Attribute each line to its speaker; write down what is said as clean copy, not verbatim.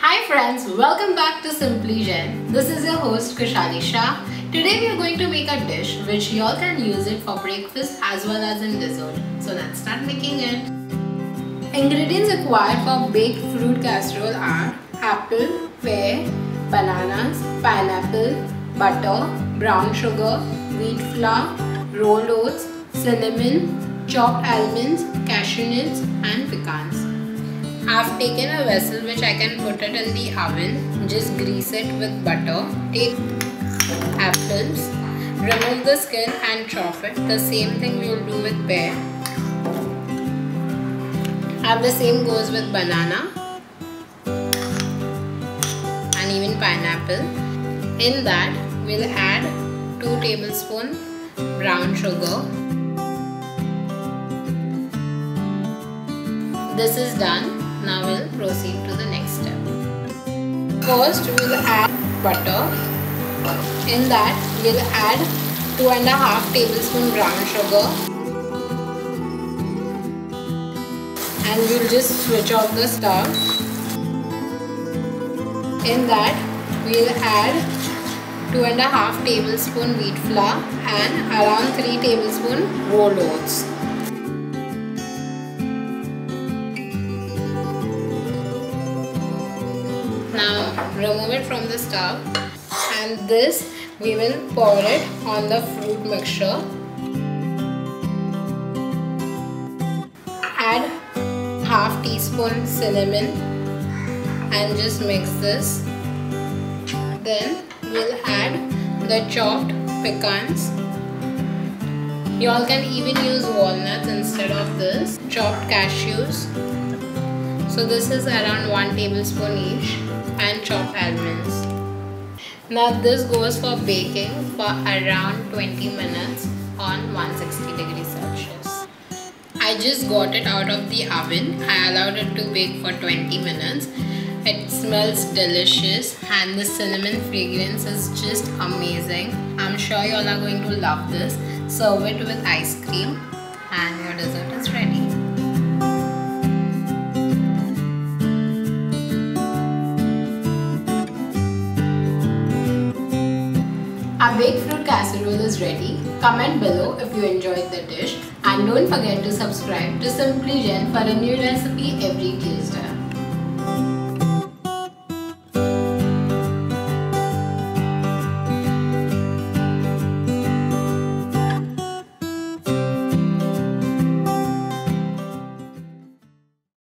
Speaker 1: Hi friends, welcome back to Simply Jain. This is your host Kushali Shah. Today we are going to make a dish which y'all can use it for breakfast as well as in dessert. So let's start making it. Ingredients required for baked fruit casserole are apple, pear, bananas, pineapple, butter, brown sugar, wheat flour, rolled oats, cinnamon, chopped almonds, cashew nuts and pecans. I have taken a vessel which I can put it in the oven. Just grease it with butter. Take apples, remove the skin and chop it. The same thing we will do with pear. And the same goes with banana and even pineapple. In that we'll add 2 tablespoons brown sugar. This is done. Now we'll proceed to the next step. First we'll add butter. In that we'll add 2.5 tablespoons brown sugar. And we'll just switch off the stove. In that we'll add 2.5 tablespoons wheat flour and around 3 tablespoons rolled oats. Now remove it from the stove, and this we will pour it on the fruit mixture. Add half teaspoon cinnamon and just mix this. Then we'll add the chopped pecans. You all can even use walnuts instead of this. Chopped cashews. So this is around 1 tablespoon each. And chopped almonds. Now this goes for baking for around 20 minutes on 160 degrees Celsius. I just got it out of the oven. I allowed it to bake for 20 minutes. It smells delicious and the cinnamon fragrance is just amazing. I'm sure you all are going to love this. Serve it with ice cream and your dessert is ready. Our baked fruit casserole is ready. Comment below if you enjoyed the dish and don't forget to subscribe to Simply Jain for a new recipe every Tuesday.